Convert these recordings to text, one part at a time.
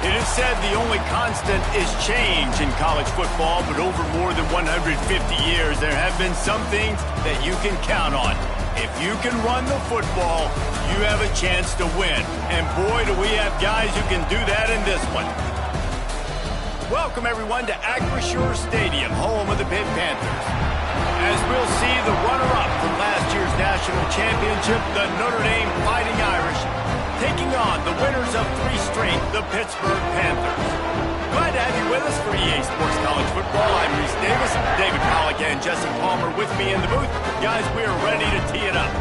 It is said the only constant is change in college football, but over more than 150 years, there have been some things that you can count on. If you can run the football, you have a chance to win. And boy, do we have guys who can do that in this one. Welcome, everyone, to Acrisure Stadium, home of the Pitt Panthers. As we'll see, the runner-up from last year's national championship, the Notre Dame Fighting Irish, taking on the winners of 3 straight, the Pittsburgh Panthers. Glad to have you with us for EA Sports College Football. I'm Reese Davis, David Pollack, and Jesse Palmer with me in the booth. Guys, we are ready to tee it up.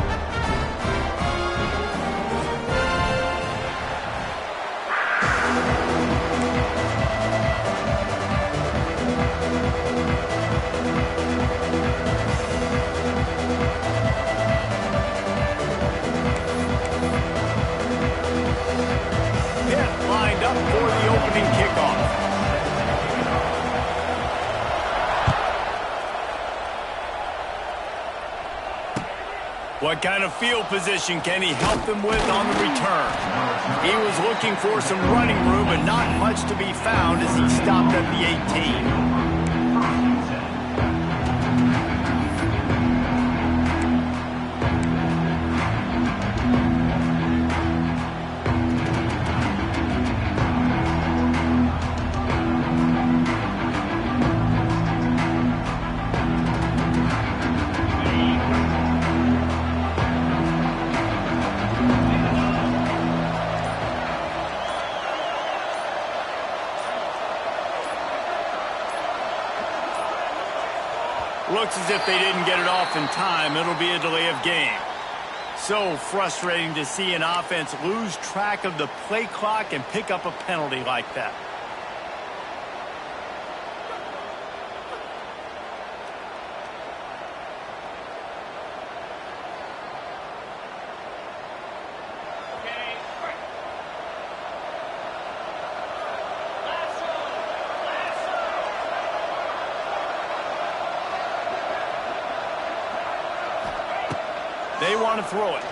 For the opening kickoff. What kind of field position can he help them with on the return? He was looking for some running room, but not much to be found as he stopped at the 18. Looks as if they didn't get it off in time. It'll be a delay of game. So frustrating to see an offense lose track of the play clock and pick up a penalty like that. They want to throw it.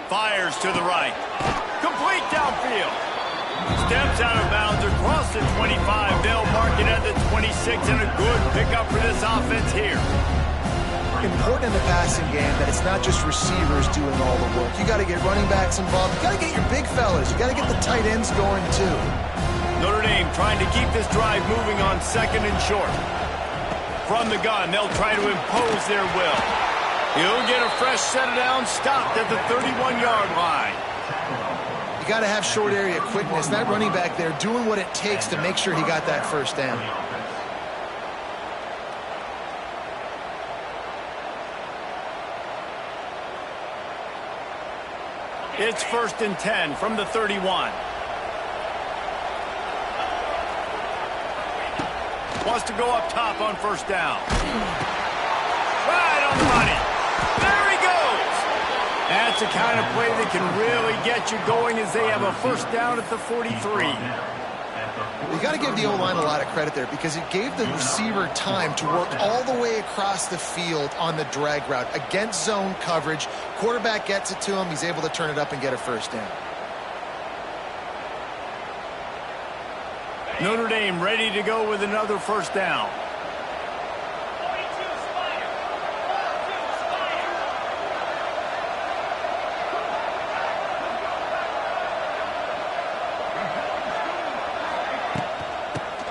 Fires to the right. Complete downfield. Steps out of bounds across the 25. They'll mark it at the 26, and a good pickup for this offense here. Important in the passing game that it's not just receivers doing all the work. You got to get running backs involved. You got to get your big fellas. You got to get the tight ends going too. Notre Dame trying to keep this drive moving on 2nd and short. From the gun, they'll try to impose their will. He'll get a fresh set down, stopped at the 31-yard line. You got to have short area quickness. That running back there doing what it takes to make sure he got that first down. It's 1st and 10 from the 31. Wants to go up top on 1st down. Right on the money. There he goes. That's the kind of play that can really get you going as they have a 1st down at the 43. You got to give the O-line a lot of credit there because it gave the receiver time to work all the way across the field on the drag route against zone coverage. Quarterback gets it to him. He's able to turn it up and get a 1st down. Notre Dame ready to go with another 1st down.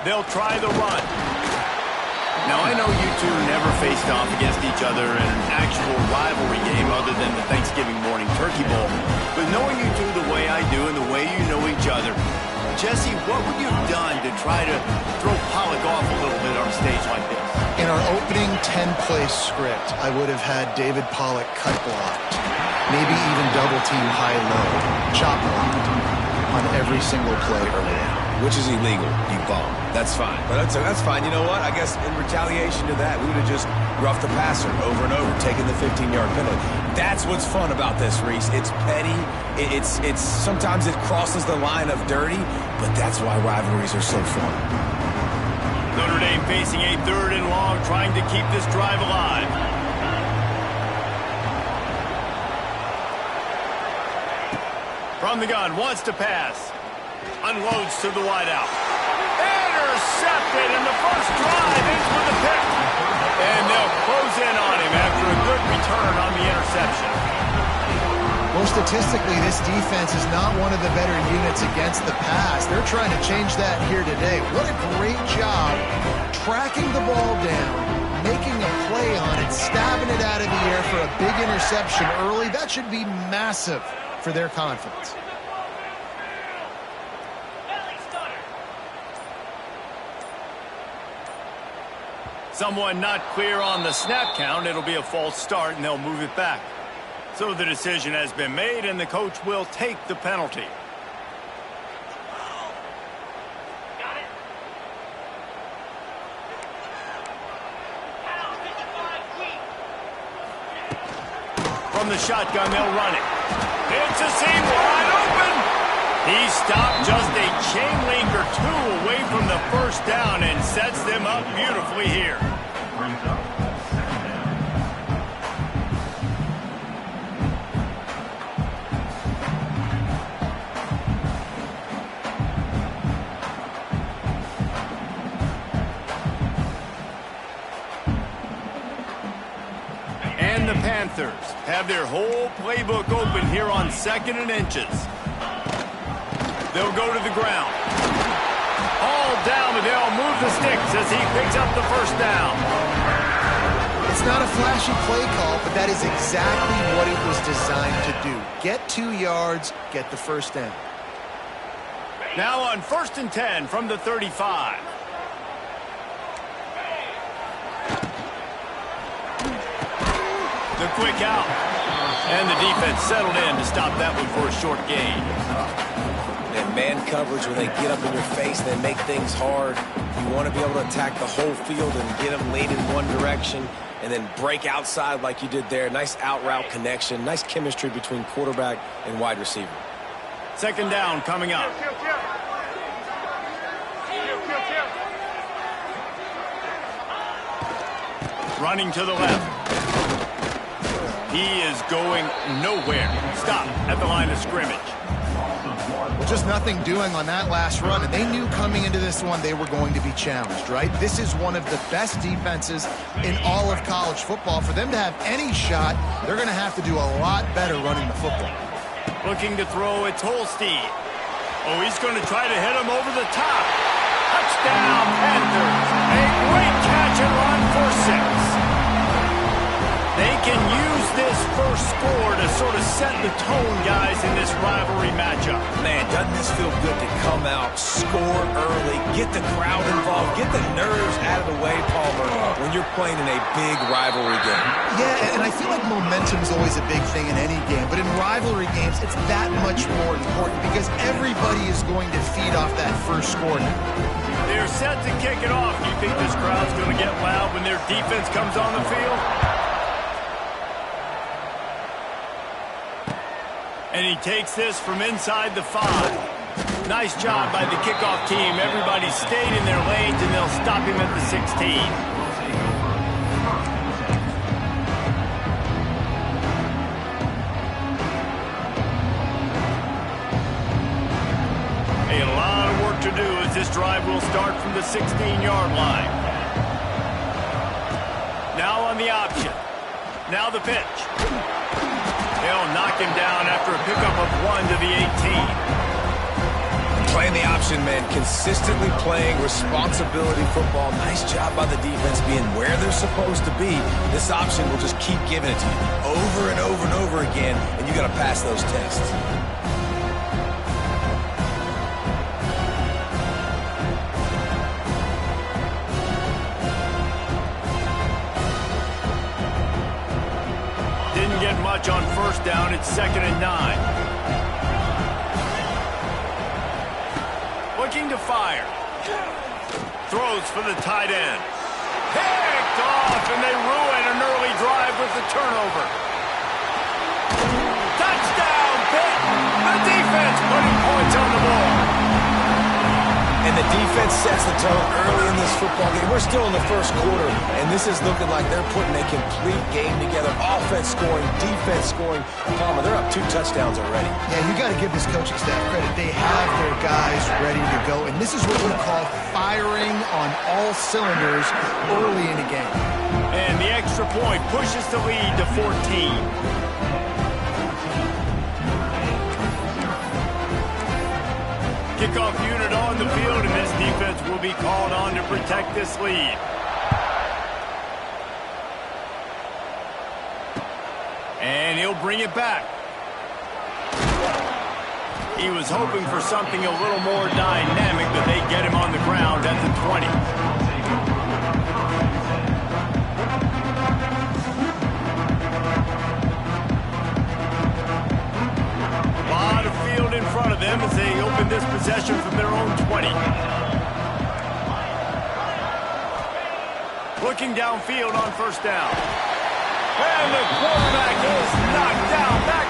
They'll try the run. Now, I know you two never faced off against each other in an actual rivalry game other than the Thanksgiving morning Turkey Bowl. But knowing you two the way I do and the way you know each other, Jesse, what would you have done to try to throw Pollack off a little bit on a stage like this? In our opening 10-play script, I would have had David Pollack cut blocked. Maybe even double team high-low, chop blocked on every single play early. Which is illegal, you bum. That's fine. But that's fine. You know what? I guess in retaliation to that, we would have just roughed the passer over and over, taking the 15-yard penalty. That's what's fun about this, Reese. It's petty. It's sometimes it crosses the line of dirty, but that's why rivalries are so fun. Notre Dame facing a 3rd and long, trying to keep this drive alive. From the gun, wants to pass. Unloads to the wideout. Intercepted, and the first drive ends with a pick. And they'll close in on him after a good return on the interception. Well, statistically, this defense is not one of the better units against the pass. They're trying to change that here today. What a great job tracking the ball down, making a play on it, stabbing it out of the air for a big interception early. That should be massive for their confidence. Someone not clear on the snap count. It'll be a false start, and they'll move it back. So the decision has been made, and the coach will take the penalty. From the shotgun, they'll run it. It's a seam wide open. He stopped just a chain link or two away from the first down and sets them up beautifully here. And the Panthers have their whole playbook open here on 2nd and inches. They'll go to the ground. All down, but they'll move the sticks as he picks up the first down. It's not a flashy play call, but that is exactly what it was designed to do. Get 2 yards, get the first down. Now on 1st and 10 from the 35. The quick out. And the defense settled in to stop that one for a short gain. And man coverage, when they get up in your face, they make things hard. You want to be able to attack the whole field and get them lead in one direction and then break outside like you did there. Nice out route connection. Nice chemistry between quarterback and wide receiver. 2nd down coming up. Running to the left. He is going nowhere. Stop at the line of scrimmage. Well, just nothing doing on that last run, and they knew coming into this one they were going to be challenged, right? This is one of the best defenses in all of college football. For them to have any shot, they're going to have to do a lot better running the football. Looking to throw, it's Holstein. Oh, he's going to try to hit him over the top. Touchdown, Panthers. A great catch and run for 6. They can use this first score to sort of set the tone, guys, in this rivalry matchup. Man, doesn't this feel good to come out, score early, get the crowd involved, get the nerves out of the way, Palmer, when you're playing in a big rivalry game? Yeah, and I feel like momentum is always a big thing in any game, but in rivalry games, it's that much more important because everybody is going to feed off that first score now. They're set to kick it off. Do you think this crowd's going to get loud when their defense comes on the field? And he takes this from inside the 5. Nice job by the kickoff team. Everybody stayed in their lanes, and they'll stop him at the 16. A lot of work to do as this drive will start from the 16-yard line. Now on the option. Now the pitch. They'll knock him down after a pickup of 1 to the 18. Playing the option, man. Consistently playing responsibility football. Nice job by the defense being where they're supposed to be. This option will just keep giving it to you over and over and over again, and you got to pass those tests. On 1st down, it's 2nd and 9. Looking to fire. Throws for the tight end. Picked off, and they ruin an early drive with the turnover. Touchdown, Pitt! The defense putting points on the board. And the defense sets the tone early in this football game. We're still in the first quarter, and this is looking like they're putting a complete game together. Offense scoring, defense scoring. Palmer, they're up 2 touchdowns already. Yeah, you got to give this coaching staff credit. They have their guys ready to go. And this is what we call firing on all cylinders early in a game. And the extra point pushes the lead to 14. Kickoff unit on the field, and this defense will be called on to protect this lead. And he'll bring it back. He was hoping for something a little more dynamic, but they get him on the ground at the 20. A lot of field in front of them as they open this possession from their own 20. Looking downfield on first down. And the quarterback is knocked down back.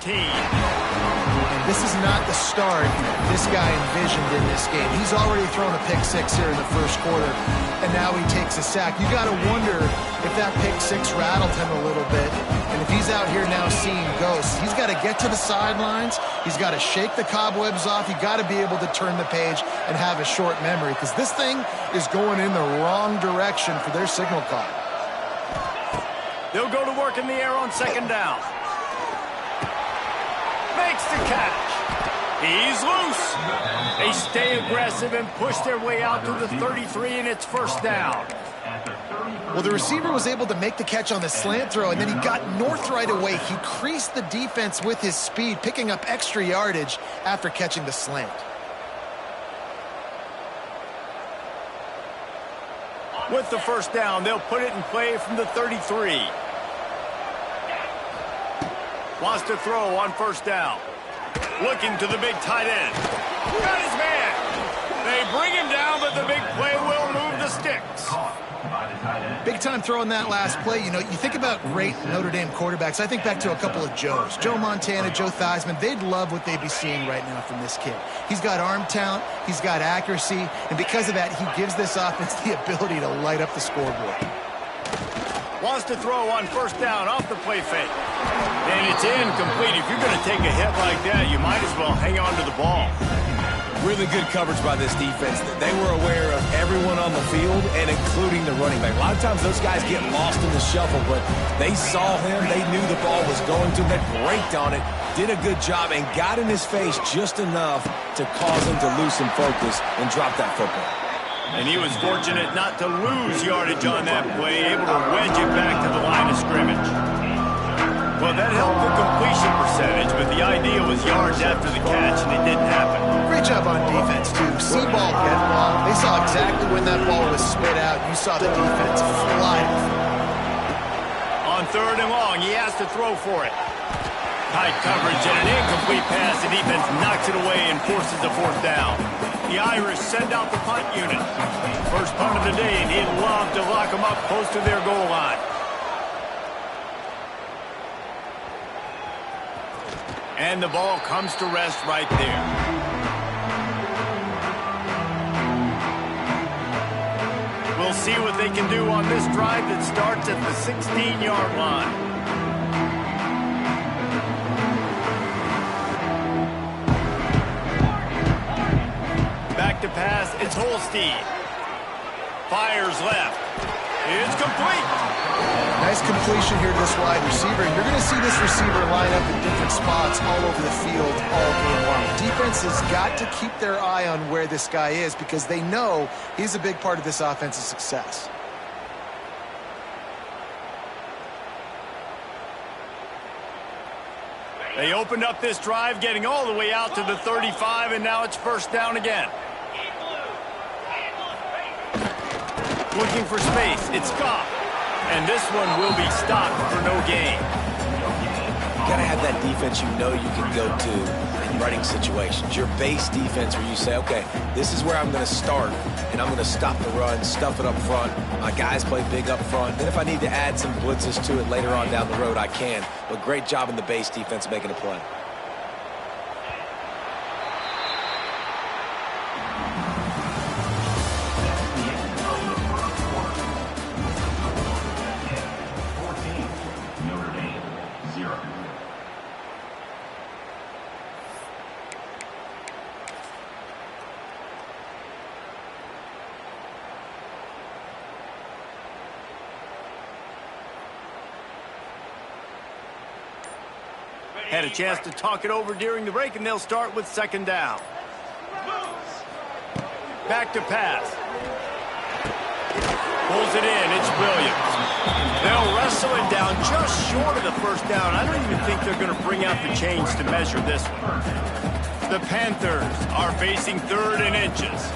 And this is not the start this guy envisioned in this game. He's already thrown a pick six here in the first quarter, and now he takes a sack. You got to wonder if that pick six rattled him a little bit. And if he's out here now seeing ghosts, he's got to get to the sidelines. He's got to shake the cobwebs off. You got to be able to turn the page and have a short memory, because this thing is going in the wrong direction for their signal call. They'll go to work in the air on second down. Makes the catch. He's loose. They stay aggressive and push their way out to the 33, and it's first down. Well, the receiver was able to make the catch on the slant throw, and then he got north right away. He creased the defense with his speed, picking up extra yardage after catching the slant. With the first down, they'll put it in play from the 33. Wants to throw on first down. Looking to the big tight end. Got his man. They bring him down, but the big play will move the sticks. Big time throw in that last play. You know, you think about great Notre Dame quarterbacks. I think back to a couple of Joes. Joe Montana, Joe Theismann. They'd love what they'd be seeing right now from this kid. He's got arm talent. He's got accuracy. And because of that, he gives this offense the ability to light up the scoreboard. Wants to throw on first down off the play fake. And it's incomplete. If you're going to take a hit like that, you might as well hang on to the ball. Really good coverage by this defense. They were aware of everyone on the field, and including the running back. A lot of times those guys get lost in the shuffle, but they saw him. They knew the ball was going to. They braked on it, did a good job, and got in his face just enough to cause him to lose some focus and drop that football. And he was fortunate not to lose yardage on that play, able to wedge it back to the line of scrimmage. Well, that helped the completion percentage, but the idea was yards after the catch, and it didn't happen. Great job on defense, too. See ball, get ball. They saw exactly when that ball was spit out. You saw the defense fly. On third and long, he has to throw for it. Tight coverage and an incomplete pass. The defense knocks it away and forces a fourth down. The Irish send out the punt unit. First punt of the day, and he'd love to lock them up close to their goal line. And the ball comes to rest right there. We'll see what they can do on this drive that starts at the 16-yard line. Back to pass, it's Holstein. Fires left. It's complete. Nice completion here to this wide receiver. You're going to see this receiver line up in different spots all over the field all game long. Defense has got to keep their eye on where this guy is because they know he's a big part of this offense's success. They opened up this drive, getting all the way out to the 35, and now it's first down again. Looking for space, it's Goff. And this one will be stopped for no gain. You gotta have that defense you know you can go to in running situations. Your base defense where you say, okay, this is where I'm gonna start, and I'm gonna stop the run, stuff it up front. My guys play big up front. Then if I need to add some blitzes to it later on down the road, I can. But great job in the base defense making a play. Had a chance to talk it over during the break, and they'll start with second down. Back to pass. Pulls it in. It's Williams. They'll wrestle it down just short of the first down. I don't even think they're going to bring out the chains to measure this one. The Panthers are facing 3rd and inches.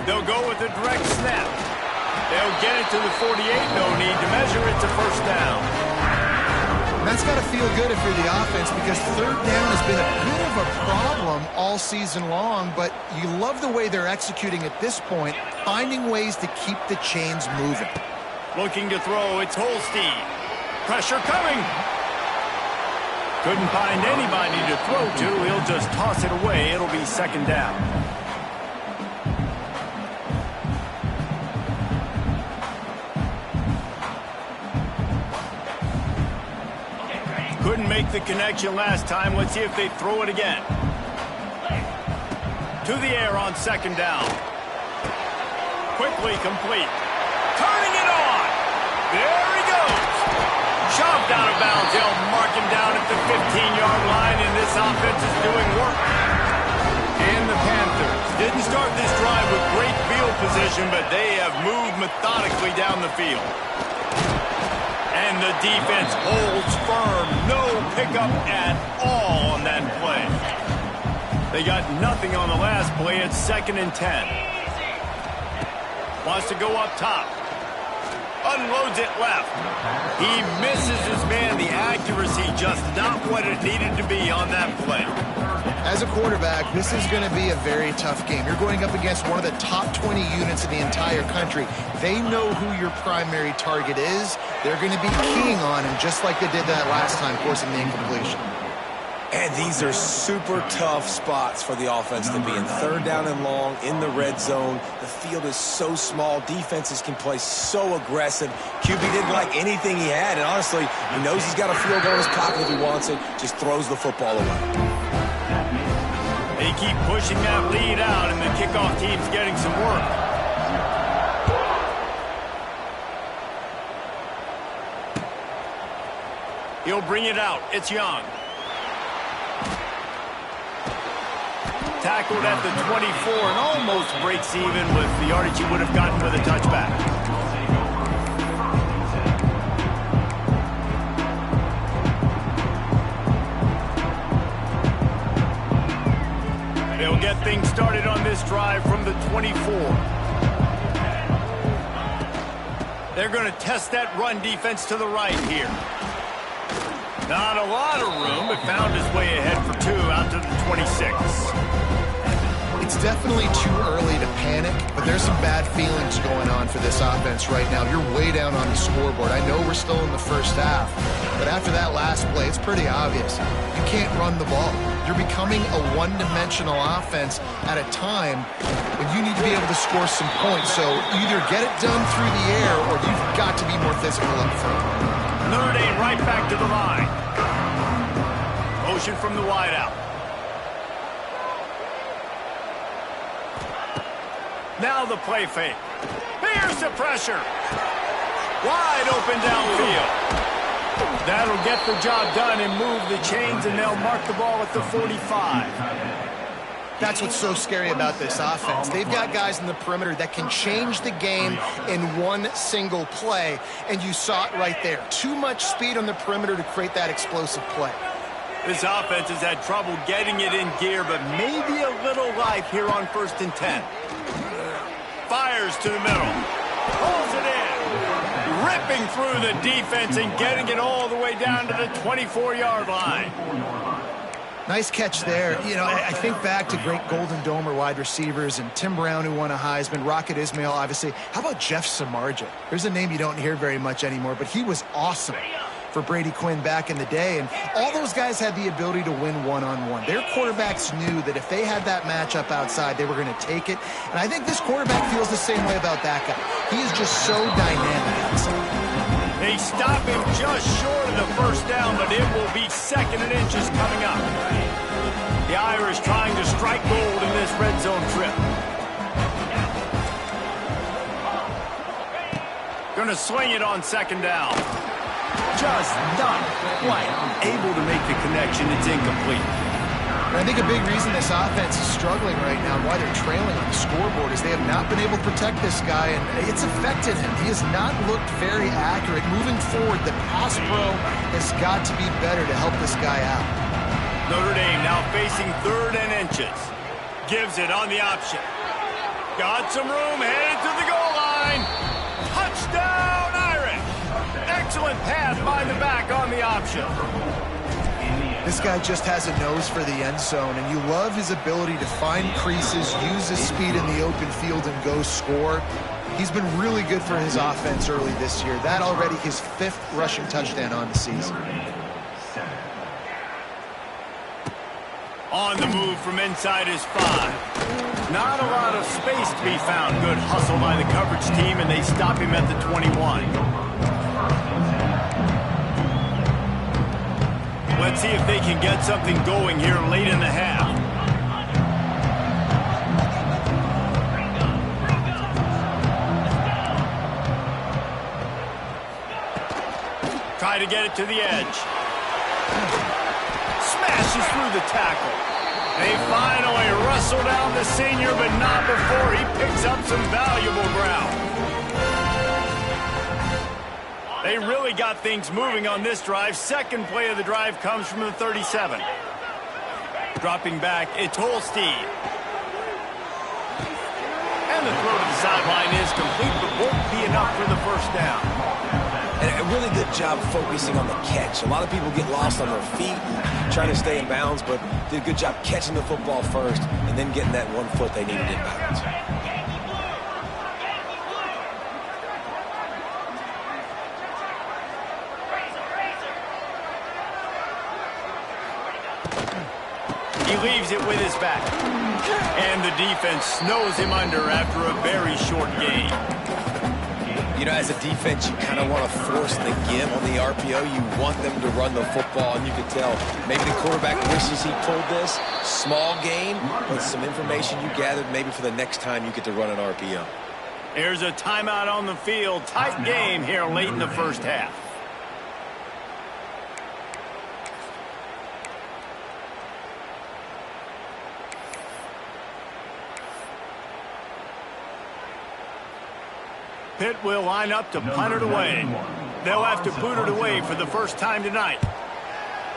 They'll go with a direct snap. They'll get it to the 48. No need to measure. It's a first down. That's got to feel good if you're the offense because 3rd down has been a bit of a problem all season long, but you love the way they're executing at this point, finding ways to keep the chains moving. Looking to throw, it's Holstein. Pressure coming. Couldn't find anybody to throw to. He'll just toss it away. It'll be second down. Couldn't make the connection last time. Let's see if they throw it again. To the air on second down. Quickly complete. Turning it on. There he goes. Shoved out of bounds. They'll mark him down at the 15-yard line, and this offense is doing work. And the Panthers didn't start this drive with great field position, but they have moved methodically down the field. And the defense holds firm. No pickup at all on that play. They got nothing on the last play. It's 2nd and 10. Wants to go up top. Unloads it left. He misses his man. The accuracy just not what it needed to be on that play. As a quarterback, this is going to be a very tough game. You're going up against one of the top 20 units in the entire country. They know who your primary target is. They're going to be keying on him just like they did that last time, forcing the incompletion. And these are super tough spots for the offense to be in. 3rd down and long, in the red zone. The field is so small. Defenses can play so aggressive. QB didn't like anything he had, and honestly, he knows he's got a field goal in his pocket if he wants it. Just throws the football away. They keep pushing that lead out, and the kickoff team's getting some work. He'll bring it out. It's Young. Tackled at the 24 and almost breaks even with the yardage he would have gotten with a touchback. They'll get things started on this drive from the 24. They're going to test that run defense to the right here. Not a lot of room, but found his way ahead for 2 out to the 26. It's It's definitely too early to panic, but there's some bad feelings going on for this offense right now. You're way down on the scoreboard. I know we're still in the first half, but after that last play, it's pretty obvious. You can't run the ball. You're becoming a one-dimensional offense at a time when you need to be able to score some points. So either get it done through the air or you've got to be more physical up front. Notre Dame right back to the line. Motion from the wideout. Now the play fake. Here's the pressure. Wide open downfield. That'll get the job done and move the chains, and they'll mark the ball at the 45. That's what's so scary about this offense. They've got guys in the perimeter that can change the game in one single play, and you saw it right there. Too much speed on the perimeter to create that explosive play. This offense has had trouble getting it in gear, but maybe a little life here on 1st and 10. Fires to the middle. Pulls it in. Ripping through the defense and getting it all the way down to the 24-yard line. Nice catch there. You know, I think back to great Golden Domer wide receivers and Tim Brown, who won a Heisman, Rocket Ismail, obviously. How about Jeff Samardzija? There's a name you don't hear very much anymore, but he was awesome for Brady Quinn back in the day, and all those guys had the ability to win one-on-one. Their quarterbacks knew that if they had that matchup outside, they were going to take it, and I think this quarterback feels the same way about that guy. He is just so dynamic outside. They stop him just short of the first down, but it will be 2nd and inches coming up. The Irish trying to strike gold in this red zone trip. Going to swing it on 2nd down. Just not quite able to make the connection. It's incomplete. And I think a big reason this offense is struggling right now, why they're trailing on the scoreboard, is they have not been able to protect this guy, and it's affected him. He has not looked very accurate. Moving forward, the pass pro has got to be better to help this guy out. Notre Dame now facing 3rd and inches. Gives it on the option. Got some room, headed to the goal line. Touchdown, Irish! Excellent pass by the back on the option. This guy just has a nose for the end zone, and you love his ability to find creases, use his speed in the open field, and go score. He's been really good for his offense early this year. That already his 5th rushing touchdown on the season. On the move from inside his 5. Not a lot of space to be found. Good hustle by the coverage team, and they stop him at the 21. Let's see if they can get something going here late in the half. Try to get it to the edge. Smashes through the tackle. They finally wrestle down the senior, but not before he picks up some valuable ground. They really got things moving on this drive. 2nd play of the drive comes from the 37. Dropping back, it's Holstein. And the throw to the sideline is complete, but won't be enough for the 1st down. And a really good job focusing on the catch. A lot of people get lost on their feet and trying to stay in bounds, but did a good job catching the football first and then getting that 1 foot they needed in bounds. He leaves it with his back. And the defense snows him under after a very short game. You know, as a defense, you kind of want to force the give on the RPO. You want them to run the football, and you can tell maybe the quarterback wishes he pulled this. Small gain, but some information you gathered maybe for the next time you get to run an RPO. Here's a timeout on the field. Tight game here late in the 1st half. Pitt will line up to punt it away. They'll have to boot it away for the first time tonight.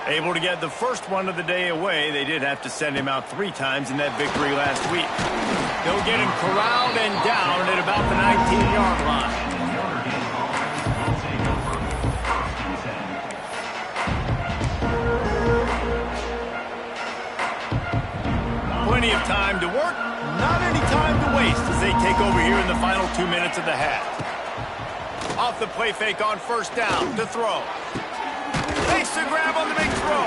Able to get the first one of the day away. They did have to send him out 3 times in that victory last week. They'll get him corralled and down at about the 19-yard line. Plenty of time to work. waste as they take over here in the final 2 minutes of the half. Off the play fake on first down to throw. Makes the grab on the big throw.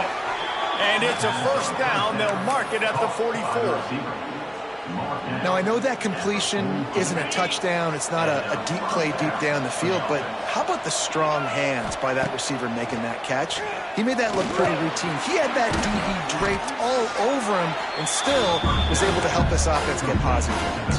And it's a first down. They'll mark it at the 44. Now, I know that completion isn't a touchdown. It's not a deep play deep down the field, but how about the strong hands by that receiver making that catch? He made that look pretty routine. He had that DB draped all over him and still was able to help this offense get positive points.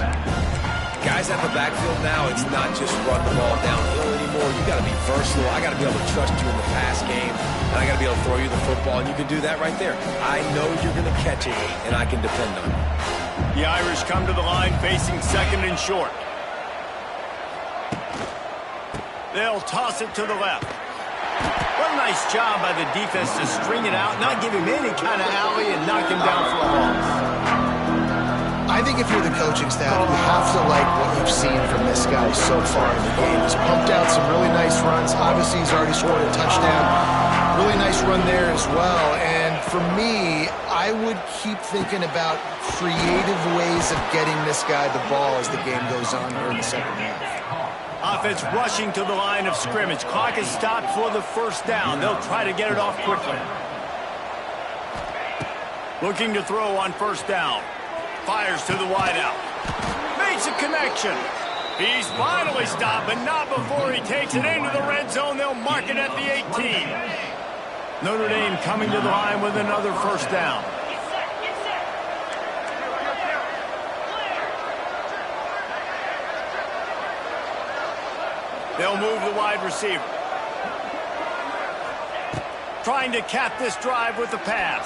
Guys at the backfield now, it's not just run the ball downhill anymore. You got to be versatile. I got to be able to trust you in the pass game, and I got to be able to throw you the football, and you can do that right there. I know you're going to catch it, and I can depend on you. The Irish come to the line facing second and short. They'll toss it to the left. What a nice job by the defense to string it out, not give him any kind of alley, and knock him down for a loss. I think if you're the coaching staff, you have to like what you've seen from this guy so far in the game. He's pumped out some really nice runs. Obviously, he's already scored a touchdown. Really nice run there as well. And for me, I would keep thinking about creative ways of getting this guy the ball as the game goes on here in the second half. Offense rushing to the line of scrimmage. Clock is stopped for the first down. They'll try to get it off quickly. Looking to throw on first down. Fires to the wideout. Makes a connection. He's finally stopped, but not before he takes it into the red zone. They'll mark it at the 18. Notre Dame coming to the line with another first down. They'll move the wide receiver. Trying to cap this drive with the pass.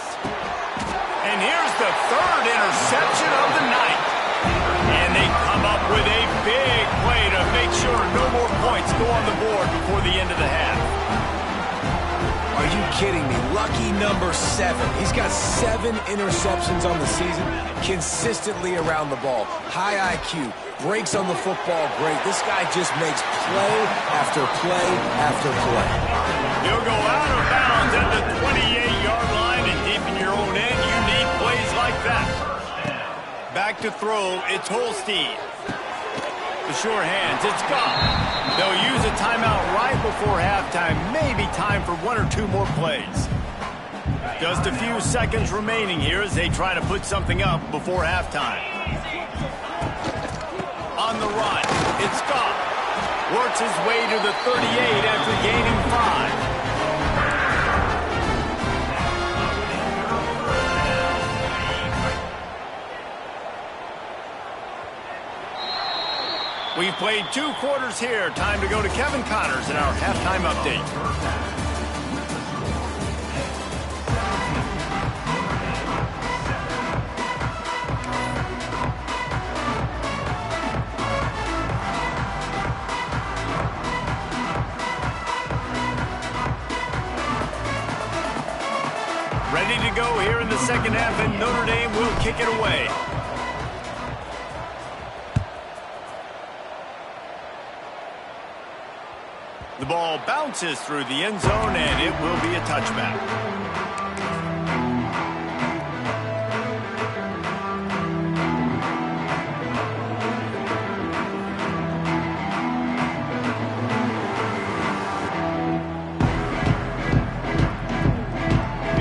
And here's the third interception of the night. And they come up with a big play to make sure no more points go on the board before the end of the half. Are you kidding me? Lucky number 7. He's got 7 interceptions on the season, consistently around the ball. High IQ, breaks on the football great. This guy just makes play after play after play. He'll go out of bounds at the 28-yard line, and deep in your own end, you need plays like that. Back to throw, it's Holstein. The sure hands, it's gone. They'll use a timeout right before halftime. Maybe time for 1 or 2 more plays. Just a few seconds remaining here as they try to put something up before halftime. On the run, it's gone. Works his way to the 38 after gaining 5. We've played 2 quarters here. Time to go to Kevin Connors in our halftime update. Ready to go here in the second half, and Notre Dame will kick it away. The ball bounces through the end zone, and it will be a touchback.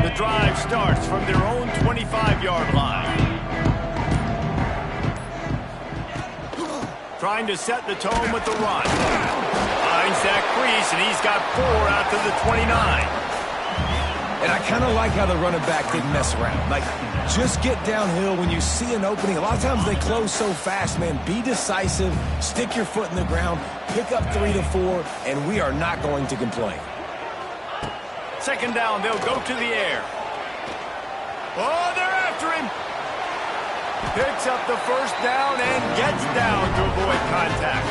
The drive starts from their own 25-yard line. Trying to set the tone with the run. Finds that crease, and he's got 4 out to the 29. And I kind of like how the running back didn't mess around. Like, just get downhill when you see an opening. A lot of times they close so fast, man. Be decisive, stick your foot in the ground, pick up 3 to 4, and we are not going to complain. Second down, they'll go to the air. Oh, they're after him. Picks up the first down and gets down to avoid contact.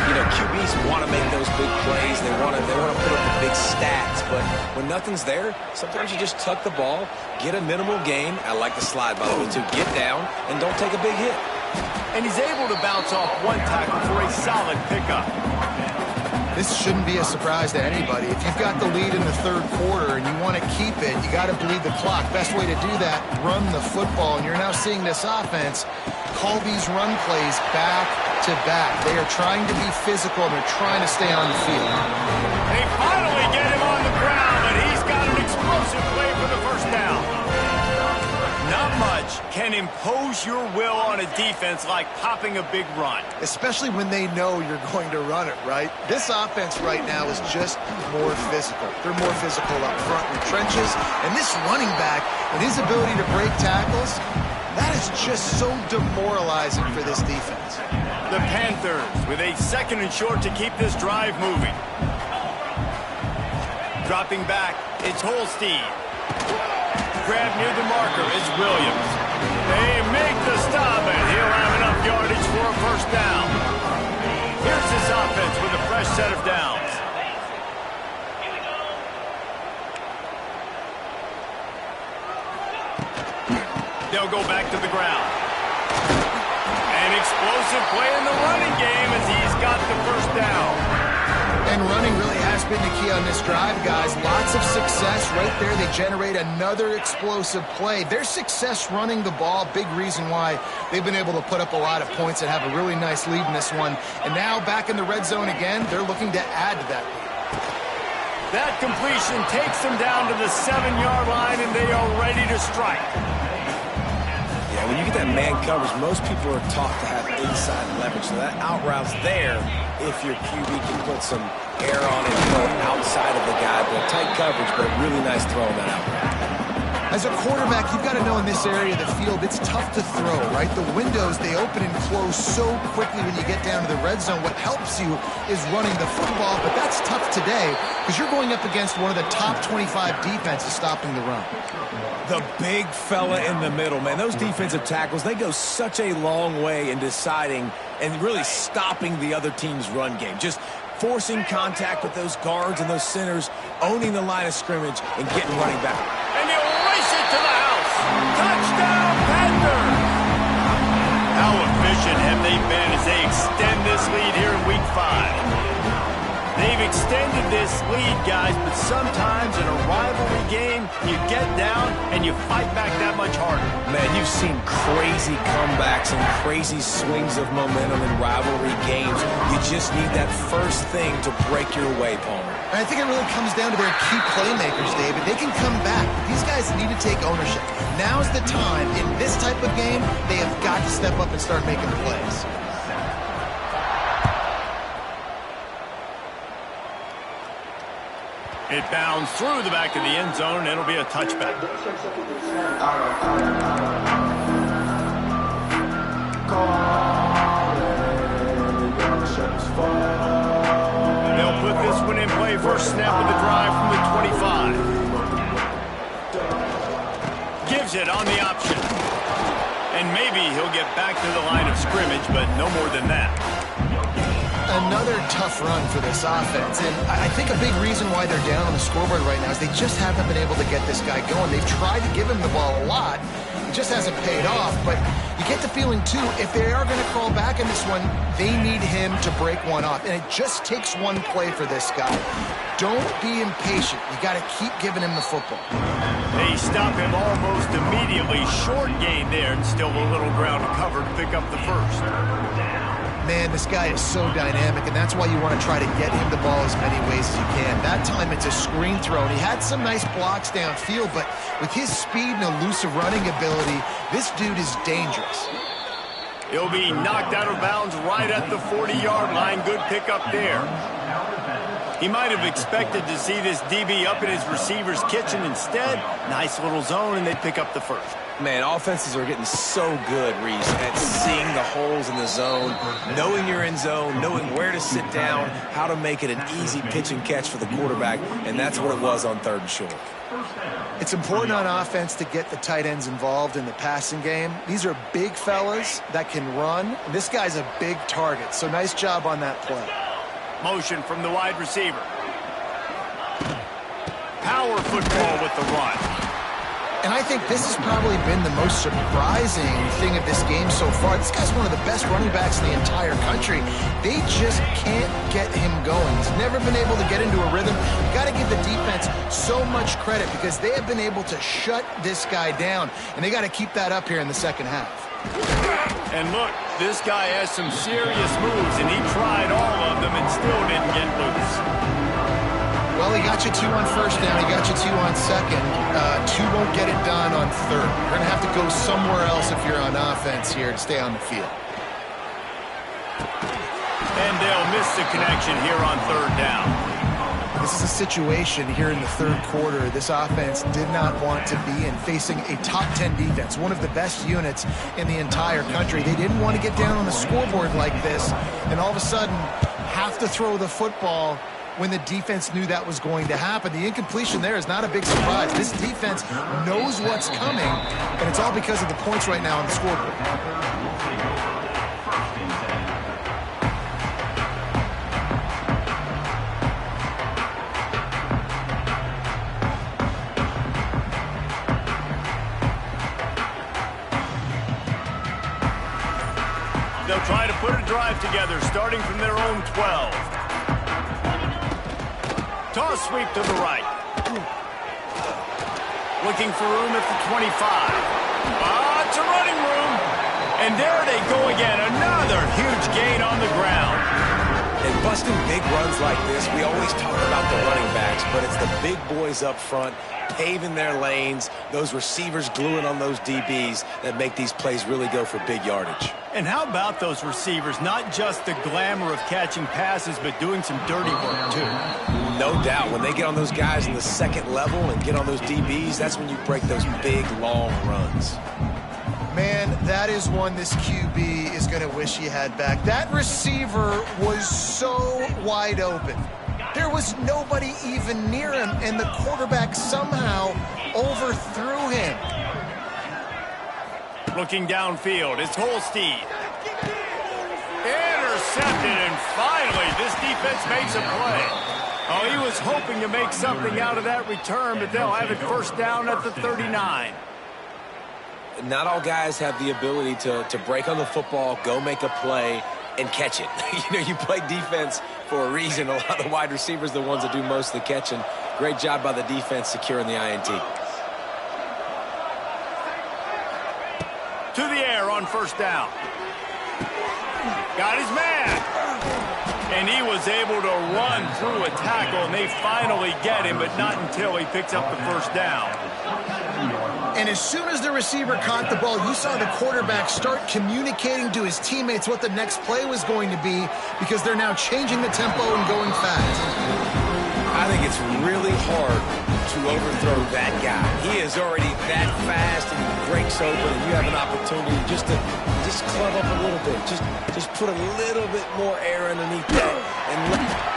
You know, QBs want to make those big plays. They want to put up the big stats. But when nothing's there, sometimes you just tuck the ball, get a minimal gain. I like the slide, by the way, too. Get down and don't take a big hit. And he's able to bounce off 1 tackle for a solid pickup. This shouldn't be a surprise to anybody. If you've got the lead in the third quarter and you want to keep it, you got to bleed the clock. Best way to do that, run the football. And you're now seeing this offense call these run plays back to back. They are trying to be physical, and they're trying to stay on the field. They finally get him on the ground, and he's got an explosive play for the first down. Not much can impose your will on a defense like popping a big run. Especially when they know you're going to run it, right? This offense right now is just more physical. They're more physical up front in the trenches. And this running back and his ability to break tackles, that is just so demoralizing for this defense. The Panthers with a 2nd and short to keep this drive moving. Dropping back, it's Holstein. Grab near the marker, it's Williams. They make the stop, and he'll have enough yardage for a first down. Here's this offense with a fresh set of downs. They'll go back to the ground. An explosive play in the running game as he's got the first down. And running really has been the key on this drive, guys. Lots of success right there. They generate another explosive play. Their success running the ball, big reason why they've been able to put up a lot of points and have a really nice lead in this one. And now back in the red zone again, they're looking to add to that lead. That completion takes them down to the 7-yard line, and they are ready to strike. Yeah, when you get that man coverage, most people are taught to have inside leverage. So that out route's there if your QB can put some air on it and go outside of the guy. But tight coverage, but really nice throw on that out route. As a quarterback, you've got to know in this area of the field, it's tough to throw, right? The windows, they open and close so quickly when you get down to the red zone. What helps you is running the football, but that's tough today because you're going up against one of the top 25 defenses stopping the run. The big fella in the middle, man. Those defensive tackles, they go such a long way in deciding and really stopping the other team's run game. Just forcing contact with those guards and those centers, owning the line of scrimmage, and getting running back. And he'll race it to the house. Touchdown, Panthers! How efficient have they been as they extend this lead here in Week 5? They've extended this lead, guys, but sometimes in a rivalry game, you get down and you fight back that much harder. Man, you've seen crazy comebacks and crazy swings of momentum in rivalry games. You just need that first thing to break your way, Palmer. And I think it really comes down to their key playmakers, David. They can come back. These guys need to take ownership. Now's the time. In this type of game, they have got to step up and start making plays. It bounds through the back of the end zone, and it'll be a touchback. They'll put this one in play. First snap of the drive from the 25. Gives it on the option. And maybe he'll get back to the line of scrimmage, but no more than that. Another tough run for this offense, and I think a big reason why they're down on the scoreboard right now is they just haven't been able to get this guy going. They've tried to give him the ball a lot. It just hasn't paid off, but you get the feeling, too, if they are going to crawl back in this one, they need him to break one off, and it just takes one play for this guy. Don't be impatient. You got to keep giving him the football. They stop him almost immediately. Short gain there, and still a little ground covered to pick up the first. Man, this guy is so dynamic, and that's why you want to try to get him the ball as many ways as you can. That time it's a screen throw, and he had some nice blocks downfield, but with his speed and elusive running ability, this dude is dangerous. He'll be knocked out of bounds right at the 40-yard line. Good pickup there. He might have expected to see this DB up in his receiver's kitchen. Instead, nice little zone, and they pick up the first. Man, offenses are getting so good, Reese, at seeing the holes in the zone, knowing your end zone, knowing where to sit down, how to make it an easy pitch and catch for the quarterback, and that's what it was on 3rd and short. It's important on offense to get the tight ends involved in the passing game. These are big fellas that can run. This guy's a big target, so nice job on that play. Motion from the wide receiver. Power football with the run. And I think this has probably been the most surprising thing of this game so far. This guy's one of the best running backs in the entire country. They just can't get him going. He's never been able to get into a rhythm. You've got to give the defense so much credit because they have been able to shut this guy down. And they got to keep that up here in the second half. And look, this guy has some serious moves, and he tried all of them and still didn't get loose. Well, he got you 2 on first down. He got you 2 on second. 2 won't get it done on third. You're going to have to go somewhere else if you're on offense here to stay on the field. And they'll miss the connection here on third down. This is a situation here in the third quarter this offense did not want to be in, facing a top 10 defense, one of the best units in the entire country. They didn't want to get down on the scoreboard like this and all of a sudden have to throw the football when the defense knew that was going to happen. The incompletion there is not a big surprise. This defense knows what's coming, and it's all because of the points right now on the scoreboard. They'll try to put a drive together, starting from their own 12. Toss sweep to the right. Looking for room at the 25. It's a running room. And there they go again. Another huge gain on the ground. And busting big runs like this, we always talk about the running backs, but it's the big boys up front paving their lanes, those receivers gluing on those DBs that make these plays really go for big yardage. And how about those receivers? Not just the glamour of catching passes, but doing some dirty work, too. No doubt. When they get on those guys in the second level and get on those DBs, that's when you break those big, long runs. Man, that is one this QB is going to wish he had back. That receiver was so wide open. There was nobody even near him, and the quarterback somehow overthrew him. Looking downfield, it's Holstein. Intercepted, and finally, this defense makes a play. Oh, he was hoping to make something out of that return, but they'll have it first down at the 39. Not all guys have the ability to break on the football, go make a play, and catch it. You play defense for a reason. A lot of the wide receivers are the ones that do most of the catching. Great job by the defense securing the INT. To the air on first down. Got his man. And he was able to run through a tackle, and they finally get him, but not until he picks up the first down. And as soon as the receiver caught the ball, you saw the quarterback start communicating to his teammates what the next play was going to be, because they're now changing the tempo and going fast. I think it's really hard to overthrow that guy. He is already that fast, and he breaks open, and you have an opportunity just to club up a little bit. Just put a little bit more air underneath that.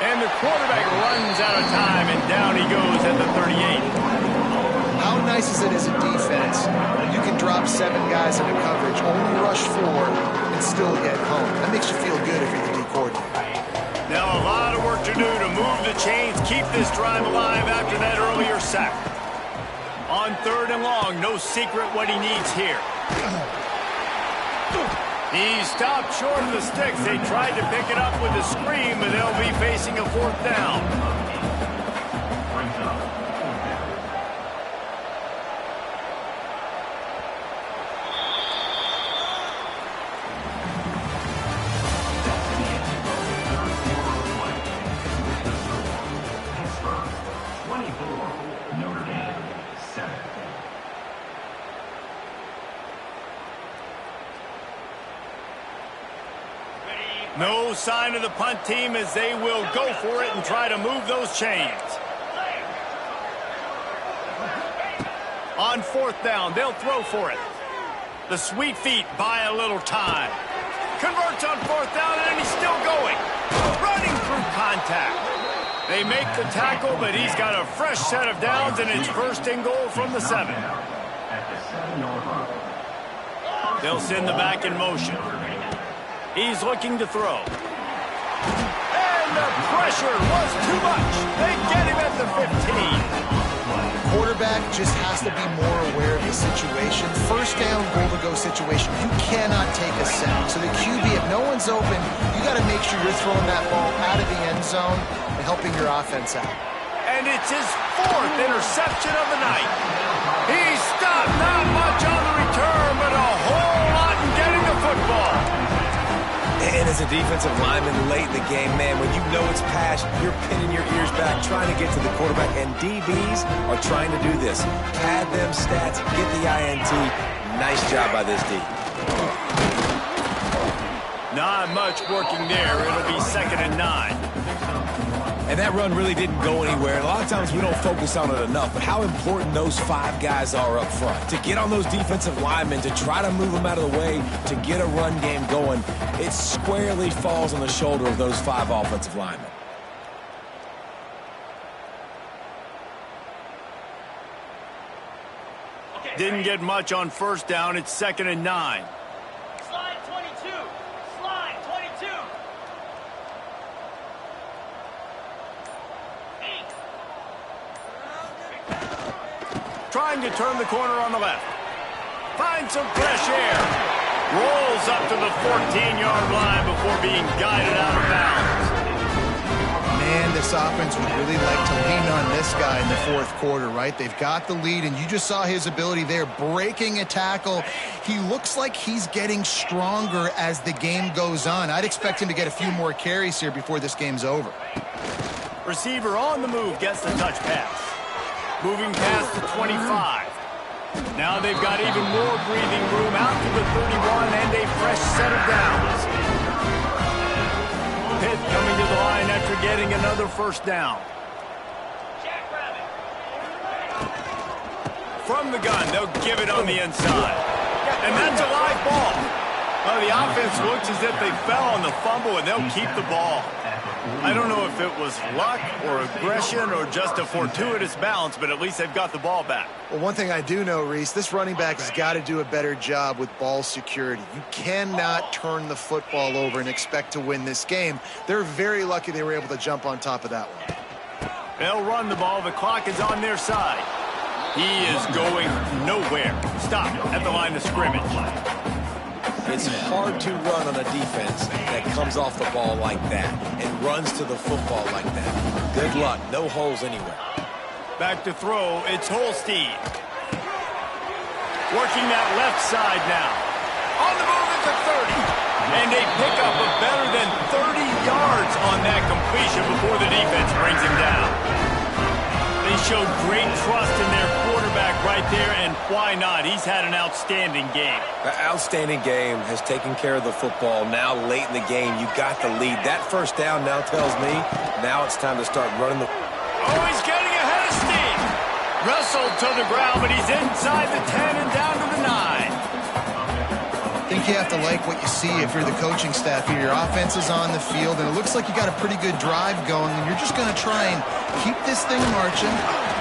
And the quarterback runs out of time, and down he goes at the 38. How nice is it as a defense when you can drop 7 guys into coverage, only rush 4, and still get home? That makes you feel good if you're the D coordinator. Now a lot of work to do to move the chains, keep this drive alive after that earlier sack. On third and long, no secret what he needs here. He stopped short of the sticks. They tried to pick it up with a screen, but they'll be facing a fourth down. No sign of the punt team as they will go for it and try to move those chains. On fourth down, they'll throw for it. The sweet feet buy a little time. Converts on fourth down, and he's still going. Running through contact. They make the tackle, but he's got a fresh set of downs, and it's first and goal from the 7. They'll send the back in motion. He's looking to throw. And the pressure was too much. They get him at the 15. Quarterback just has to be more aware of the situation. First down, goal to go situation. You cannot take a sack. So the QB, if no one's open, you got to make sure you're throwing that ball out of the end zone and helping your offense out. And it's his 4th interception of the night. He stopped, not much on the return, but a whole lot in As a defensive lineman late in the game, man, when you know it's pass, you're pinning your ears back, trying to get to the quarterback, and DBs are trying to do this. Pad them stats, get the INT. Nice job by this D. Not much working there. It'll be 2nd and 9. And that run really didn't go anywhere. A lot of times we don't focus on it enough, but how important those 5 guys are up front. To get on those defensive linemen, to try to move them out of the way, to get a run game going, it squarely falls on the shoulder of those 5 offensive linemen. Didn't get much on 1st down. It's 2nd and 9. Slide 22. Slide 22. 8. Trying to turn the corner on the left. Finds some fresh air. Rolls up to the 14-yard line before being guided out of bounds. Man, this offense would really like to lean on this guy in the 4th quarter, right? They've got the lead, and you just saw his ability there, breaking a tackle. He looks like he's getting stronger as the game goes on. I'd expect him to get a few more carries here before this game's over. Receiver on the move gets the touch pass. Moving past the 25. Now they've got even more breathing room out to the 31 and a fresh set of downs. Pitt coming to the line after getting another 1st down. From the gun, they'll give it on the inside. And that's a live ball. Well, the offense looks as if they fell on the fumble, and they'll keep the ball. I don't know if it was luck or aggression or just a fortuitous bounce, but at least they've got the ball back. Well, one thing I do know, Reese, this running back has got to do a better job with ball security. You cannot turn the football over and expect to win this game. They're very lucky they were able to jump on top of that one. They'll run the ball. The clock is on their side. He is going nowhere. Stop at the line of scrimmage. It's hard to run on a defense that comes off the ball like that and runs to the football like that. Good luck. No holes anywhere. Back to throw. It's Holstein. Working that left side now. On the move at the 30. And a pickup of better than 30 yards on that completion before the defense brings him down. They showed great trust in their quarterback right there, and why not? He's had an outstanding game. The outstanding game has taken care of the football. Now, late in the game, you got the lead. That 1st down now tells me now it's time to start running the... Oh, he's getting ahead of steam. Wrestled to the ground, but he's inside the 10 and down to the 9. I think you have to like what you see if you're the coaching staff here. Your offense is on the field, and it looks like you got a pretty good drive going, and you're just going to try and keep this thing marching,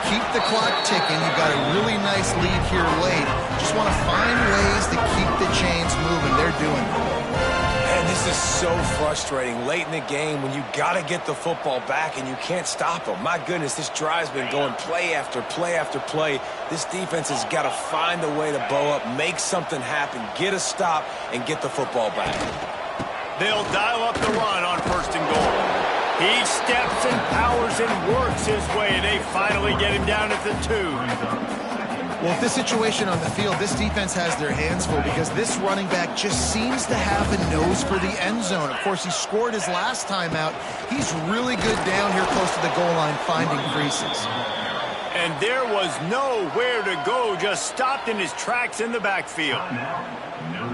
keep the clock ticking. You've got a really nice lead here late. Just want to find ways to keep the chains moving. They're doing it. Man, this is so frustrating late in the game when you got to get the football back and you can't stop them. My goodness, this drive's been going play after play after play. This defense has got to find a way to bow up, make something happen, get a stop, and get the football back. They'll dial up the run on 1st and goal. He steps and powers and works his way. They finally get him down at the 2. Well, with this situation on the field, this defense has their hands full because this running back just seems to have a nose for the end zone. Of course, he scored his last time out. He's really good down here close to the goal line finding creases. And there was nowhere to go, just stopped in his tracks in the backfield.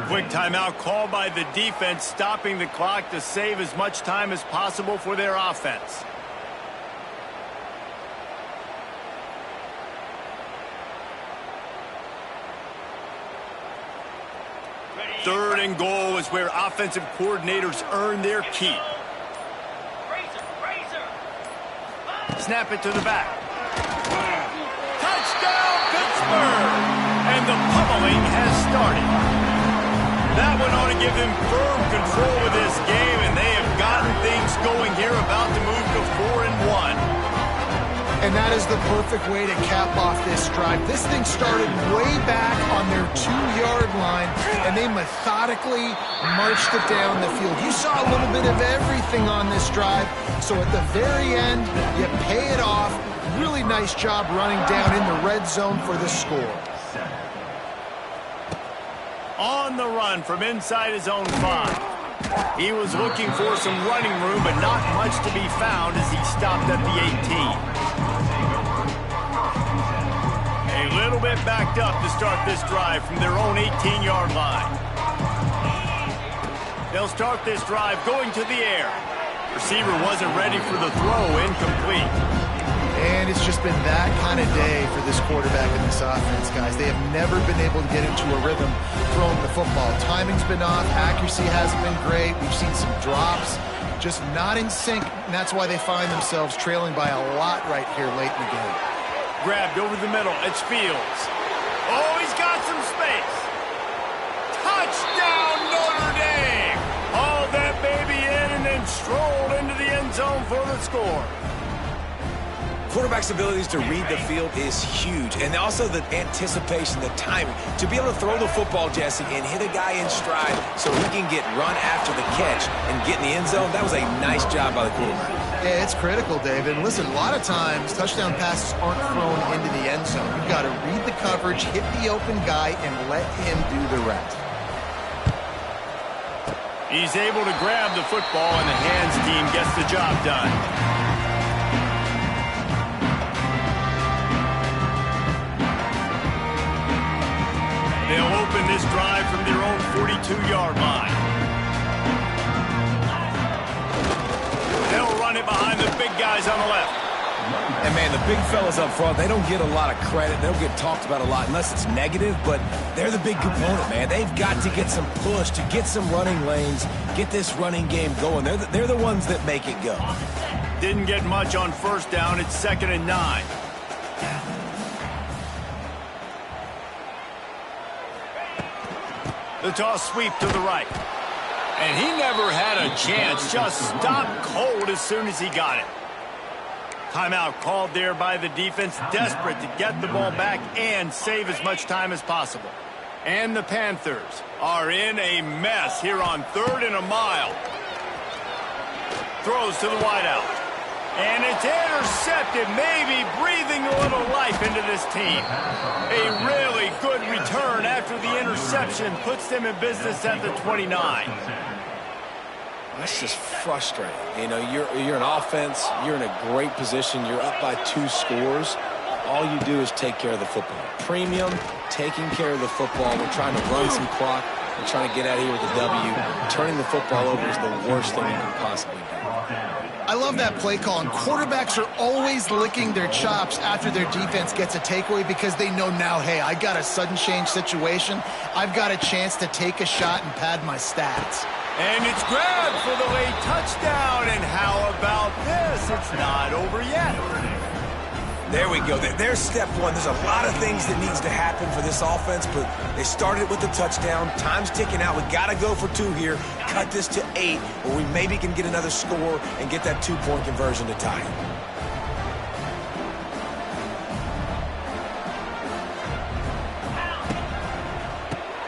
Quick timeout called by the defense, stopping the clock to save as much time as possible for their offense. Third and goal is where offensive coordinators earn their keep. Snap it to the back. Touchdown, Pittsburgh! And the pummeling has started. That went on to give them firm control of this game, and they have gotten things going here, about to move to 4-1. And that is the perfect way to cap off this drive. This thing started way back on their 2-yard line, and they methodically marched it down the field. You saw a little bit of everything on this drive, so at the very end, you pay it off. Really nice job running down in the red zone for the score. On the run from inside his own 5. He was looking for some running room, but not much to be found as he stopped at the 18. A little bit backed up to start this drive from their own 18-yard line. They'll start this drive going to the air. Receiver wasn't ready for the throw, incomplete. And it's just been that kind of day for this quarterback in this offense, guys. They have never been able to get into a rhythm throwing the football. Timing's been off. Accuracy hasn't been great. We've seen some drops. Just not in sync, and that's why they find themselves trailing by a lot right here late in the game. Grabbed over the middle. It's Fields. Oh, he's got some space. Touchdown, Notre Dame! Hauled that baby in and then strolled into the end zone for the score. Quarterback's abilities to read the field is huge, and also the anticipation, the timing. To be able to throw the football, Jesse, and hit a guy in stride so he can get run after the catch and get in the end zone, that was a nice job by the quarterback. Yeah, it's critical, David. And listen, a lot of times, touchdown passes aren't thrown into the end zone. You've got to read the coverage, hit the open guy, and let him do the rest. He's able to grab the football, and the hands team gets the job done. They'll open this drive from their own 42-yard line. They'll run it behind the big guys on the left. And, man, the big fellas up front, they don't get a lot of credit. They don't get talked about a lot unless it's negative, but they're the big component, man. They've got to get some push, to get some running lanes, get this running game going. They're the ones that make it go. Didn't get much on first down. It's 2nd and 9. The toss sweep to the right. And he never had a chance. Just stopped cold as soon as he got it. Timeout called there by the defense, desperate to get the ball back and save as much time as possible. And the Panthers are in a mess here on 3rd and a mile. Throws to the wideout. And it's intercepted, maybe breathing a little life into this team. A really good return after the interception puts them in business at the 29. That's just frustrating. You know, you're an offense. You're in a great position. You're up by 2 scores. All you do is take care of the football. Premium, taking care of the football. We're trying to run some clock. We're trying to get out of here with a W. Turning the football over is the worst thing you can possibly do. I love that play call, and quarterbacks are always licking their chops after their defense gets a takeaway because they know now, hey, I got a sudden change situation. I've got a chance to take a shot and pad my stats. And it's grabbed for the late touchdown. And how about this? It's not over yet. There we go. There's step one. There's a lot of things that needs to happen for this offense, but they started with the touchdown. Time's ticking out. We got to go for 2 here. Cut this to 8, where we maybe can get another score and get that 2-point conversion to tie it.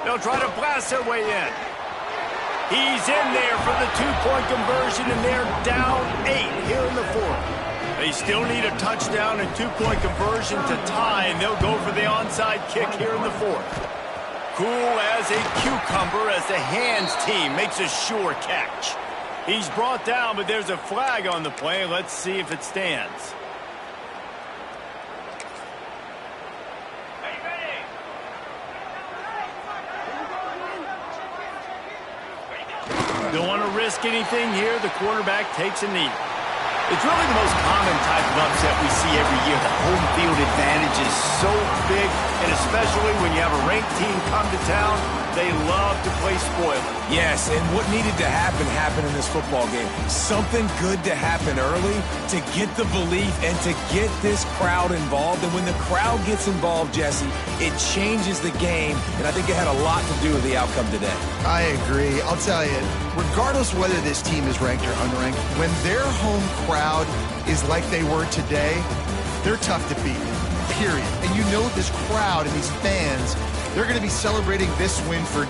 They'll try to blast their way in. He's in there for the 2-point conversion, and they're down 8 here in the 4th. They still need a touchdown and 2-point conversion to tie, and they'll go for the onside kick here in the 4th. Cool as a cucumber as the hands team makes a sure catch. He's brought down, but there's a flag on the play. Let's see if it stands. Don't want to risk anything here. The quarterback takes a knee. It's really the most common type of upset we see every year. The home field advantage is so big, and especially when you have a ranked team come to town, they love to play spoiler. Yes, and what needed to happen happened in this football game. Something good to happen early to get the belief and to get this crowd involved. And when the crowd gets involved, Jesse, it changes the game, and I think it had a lot to do with the outcome today. I agree. I'll tell you, regardless whether this team is ranked or unranked, when their home crowd is like they were today, they're tough to beat, period. And you know this crowd and these fans, they're going to be celebrating this win for